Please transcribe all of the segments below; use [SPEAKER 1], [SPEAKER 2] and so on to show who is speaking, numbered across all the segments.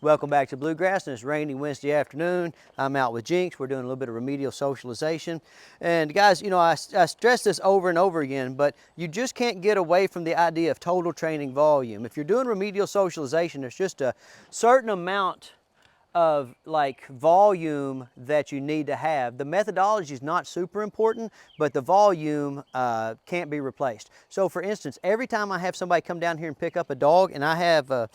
[SPEAKER 1] Welcome back to Bluegrass, and it's rainy Wednesday afternoon. I'm out with Jinx. We're doing a little bit of remedial socialization. And guys, you know, I stress this over and over again, but you just can't get away from the idea of total training volume. If you're doing remedial socialization, there's just a certain amount of like volume that you need to have. The methodology is not super important, but the volume can't be replaced. So for instance, every time I have somebody come down here and pick up a dog, and I have a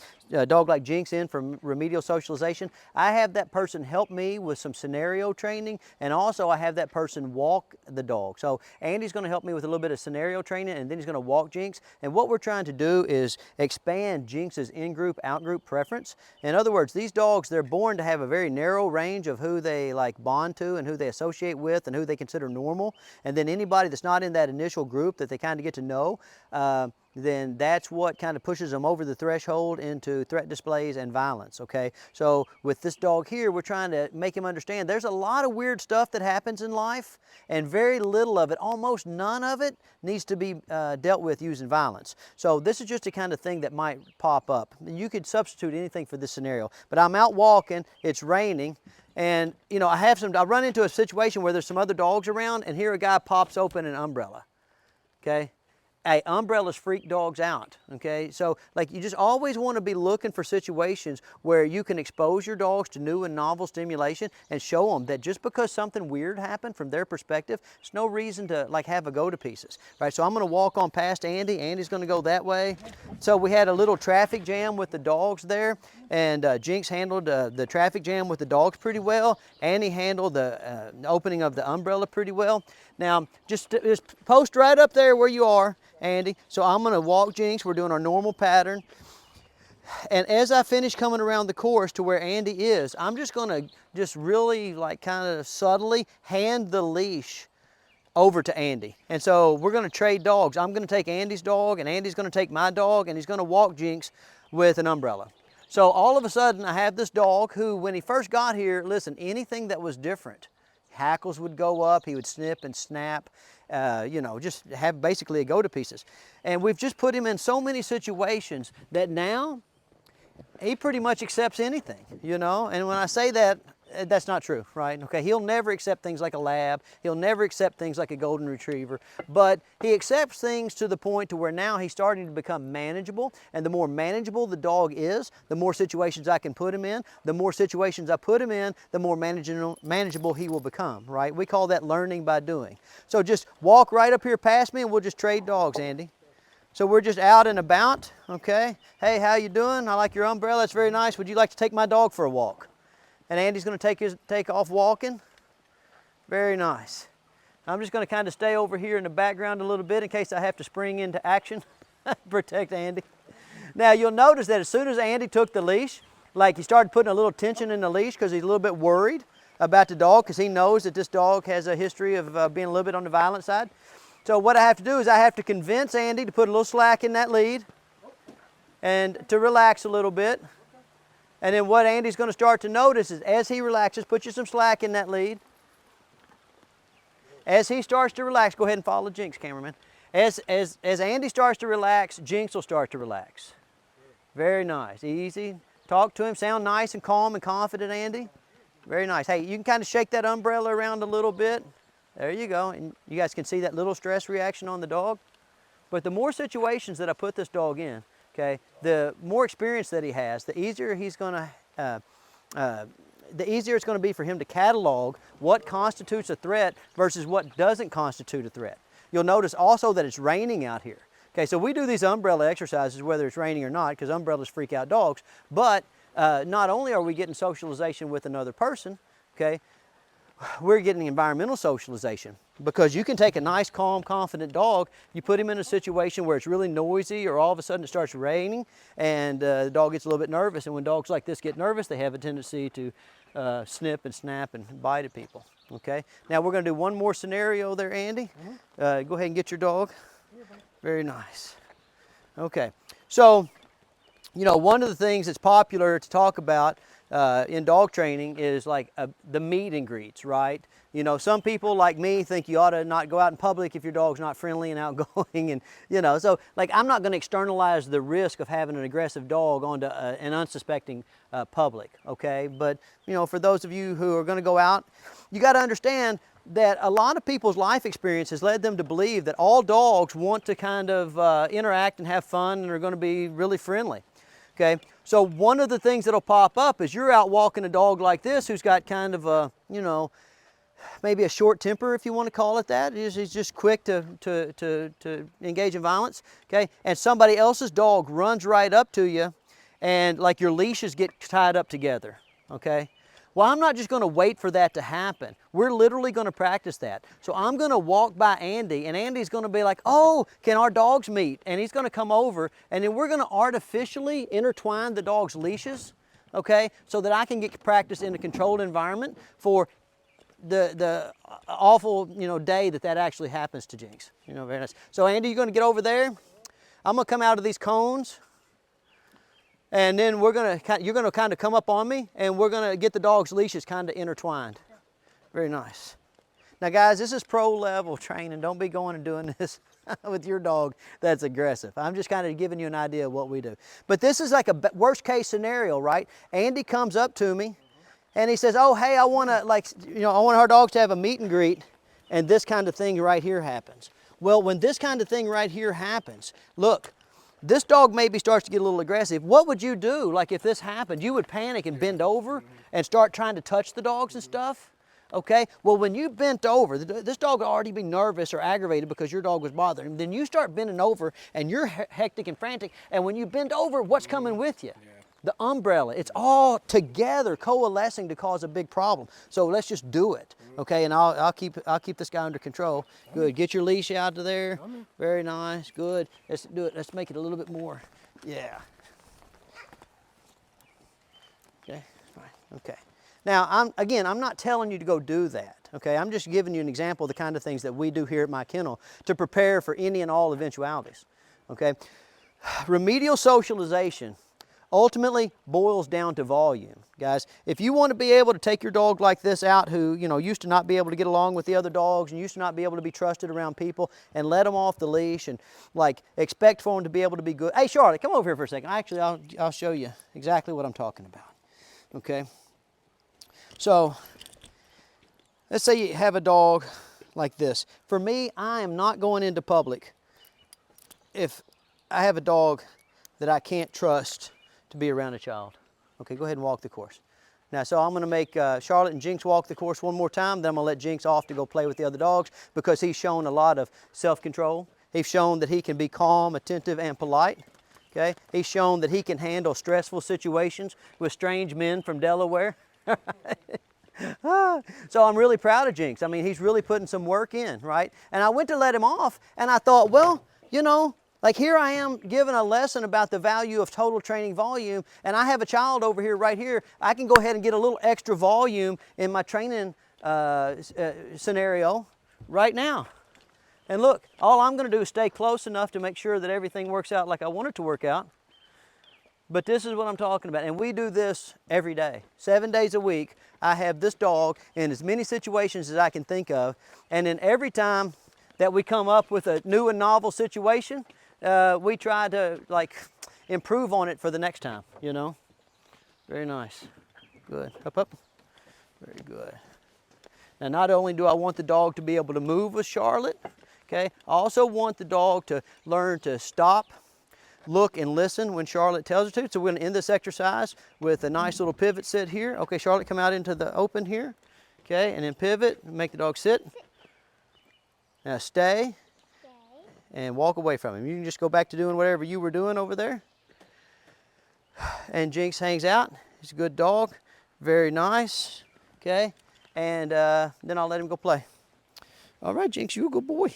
[SPEAKER 1] dog like Jinx in for remedial socialization, I have that person help me with some scenario training, and also I have that person walk the dog. So Andy's going to help me with a little bit of scenario training, and then he's going to walk Jinx. And what we're trying to do is expand Jinx's in-group, out-group preference. In other words, these dogs, they're born to have a very narrow range of who they like bond to and who they associate with and who they consider normal. And then anybody that's not in that initial group that they kind of get to know, then that's what kind of pushes them over the threshold into threat displays and violence, okay? So with this dog here, we're trying to make him understand there's a lot of weird stuff that happens in life, and very little of it, almost none of it, needs to be dealt with using violence. So this is just a kind of thing that might pop up. You could substitute anything for this scenario, but I'm out walking, it's raining, and you know, I run into a situation where there's some other dogs around, and here a guy pops open an umbrella, okay? Hey, umbrellas freak dogs out, okay? So like you just always want to be looking for situations where you can expose your dogs to new and novel stimulation and show them that just because something weird happened from their perspective, there's no reason to like have a go to pieces, right? So I'm going to walk on past Andy. Andy's going to go that way. So we had a little traffic jam with the dogs there, and Jinx handled the traffic jam with the dogs pretty well. Andy handled the opening of the umbrella pretty well. Now, just post right up there where you are, Andy. So I'm going to walk Jinx. We're doing our normal pattern. And as I finish coming around the course to where Andy is, I'm just going to just really like kind of subtly hand the leash over to Andy. And so we're going to trade dogs. I'm going to take Andy's dog, and Andy's going to take my dog, and he's going to walk Jinx with an umbrella. So all of a sudden I have this dog who, when he first got here, listen, anything that was different, hackles would go up, he would snip and snap, you know, just have basically a go to pieces. And we've just put him in so many situations that now he pretty much accepts anything, you know. And when I say that, that's not true, right? Okay, he'll never accept things like a lab. He'll never accept things like a golden retriever, but he accepts things to the point to where now he's starting to become manageable. And the more manageable the dog is, the more situations I can put him in. The more situations I put him in, the more manageable he will become, right? We call that learning by doing. So just walk right up here past me, and we'll just trade dogs, Andy. So we're just out and about, okay? Hey, how you doing? I like your umbrella, it's very nice. Would you like to take my dog for a walk? And Andy's going to take off walking. Very nice. I'm just going to kind of stay over here in the background a little bit in case I have to spring into action, protect Andy. Now you'll notice that as soon as Andy took the leash, like he started putting a little tension in the leash because he's a little bit worried about the dog, because he knows that this dog has a history of being a little bit on the violent side. So what I have to do is I have to convince Andy to put a little slack in that lead and to relax a little bit. And then what Andy's going to start to notice is as he relaxes, put you some slack in that lead. As he starts to relax, go ahead and follow Jinx, cameraman. As Andy starts to relax, Jinx will start to relax. Very nice, easy. Talk to him, sound nice and calm and confident, Andy. Very nice. Hey, you can kind of shake that umbrella around a little bit. There you go. And you guys can see that little stress reaction on the dog. But the more situations that I put this dog in, okay, the more experience that he has, the easier it's going to be for him to catalog what constitutes a threat versus what doesn't constitute a threat. You'll notice also that it's raining out here. Okay, so we do these umbrella exercises whether it's raining or not, because umbrellas freak out dogs, but not only are we getting socialization with another person, okay, we're getting environmental socialization, because you can take a nice, calm, confident dog, you put him in a situation where it's really noisy, or all of a sudden it starts raining and the dog gets a little bit nervous. And when dogs like this get nervous, they have a tendency to snip and snap and bite at people. Okay, now we're going to do one more scenario there, Andy. Go ahead and get your dog. Very nice. Okay, so you know, one of the things that's popular to talk about in dog training is like the meet and greets, right? You know, some people like me think you ought to not go out in public if your dog's not friendly and outgoing, and you know, so like I'm not going to externalize the risk of having an aggressive dog onto an unsuspecting public, okay? But you know, for those of you who are going to go out, you got to understand that a lot of people's life experience has led them to believe that all dogs want to kind of interact and have fun and are going to be really friendly. Okay, so one of the things that'll pop up is you're out walking a dog like this who's got kind of a, you know, maybe a short temper, if you want to call it that. He's just quick to engage in violence, okay? And somebody else's dog runs right up to you and like your leashes get tied up together, okay? Well, I'm not just going to wait for that to happen. We're literally going to practice that. So I'm going to walk by Andy, and Andy's going to be like, oh, can our dogs meet? And he's going to come over, and then we're going to artificially intertwine the dog's leashes, okay, so that I can get practice in a controlled environment for the awful, you know, day that actually happens to Jinx. You know, very nice. So Andy, you're going to get over there. I'm going to come out of these cones. And then you're going to kind of come up on me, and we're going to get the dog's leashes kind of intertwined. Very nice. Now guys, this is pro level training. Don't be going and doing this with your dog that's aggressive. I'm just kind of giving you an idea of what we do. But this is like a worst case scenario, right? Andy comes up to me and he says, oh, hey, I want to, like, you know, I want our dogs to have a meet and greet, and this kind of thing right here happens. Well, when this kind of thing right here happens, look, this dog maybe starts to get a little aggressive. What would you do? Like if this happened, you would panic and bend over and start trying to touch the dogs and stuff, okay? Well, when you bent over, this dog would already be nervous or aggravated because your dog was bothering him. Then you start bending over and you're hectic and frantic, and when you bend over, what's coming with you? The umbrella. It's all together coalescing to cause a big problem. So let's just do it, okay? And I'll keep this guy under control. Good. Get your leash out of there. Very nice. Good. Let's do it. Let's make it a little bit more. Yeah. Okay. Fine. Okay. Now, I'm not telling you to go do that. Okay. I'm just giving you an example of the kind of things that we do here at my kennel to prepare for any and all eventualities. Okay. Remedial socialization ultimately boils down to volume, guys. If you want to be able to take your dog like this out who, you know, used to not be able to get along with the other dogs and used to not be able to be trusted around people, and let them off the leash and like expect for them to be able to be good. Hey, Charlotte, come over here for a second. Actually, I'll show you exactly what I'm talking about, okay? So let's say you have a dog like this. For me, I am not going into public if I have a dog that I can't trust to be around a child. Okay, go ahead and walk the course. Now, so I'm going to make Charlotte and Jinx walk the course one more time, then I'm going to let Jinx off to go play with the other dogs because he's shown a lot of self-control. He's shown that he can be calm, attentive, and polite. Okay, he's shown that he can handle stressful situations with strange men from Delaware. So I'm really proud of Jinx. I mean, he's really putting some work in, right? And I went to let him off, and I thought, well, you know, like here I am giving a lesson about the value of total training volume, and I have a child over here right here. I can go ahead and get a little extra volume in my training scenario right now. And look, all I'm going to do is stay close enough to make sure that everything works out like I want it to work out. But this is what I'm talking about, and we do this every day. 7 days a week, I have this dog in as many situations as I can think of, and then every time that we come up with a new and novel situation, we try to like improve on it for the next time, you know. Very nice. Good. Up, up. Very good. Now, not only do I want the dog to be able to move with Charlotte, okay, I also want the dog to learn to stop, look, and listen when Charlotte tells her to. So we're going to end this exercise with a nice little pivot sit here. Okay, Charlotte, come out into the open here. Okay, and then pivot, make the dog sit. Now stay. And walk away from him. You can just go back to doing whatever you were doing over there. And Jinx hangs out. He's a good dog. Very nice. Okay. And then I'll let him go play. All right, Jinx, you're a good boy.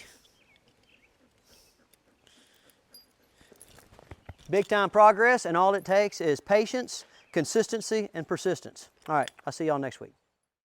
[SPEAKER 1] Big time progress, and all it takes is patience, consistency, and persistence. All right, I'll see y'all next week.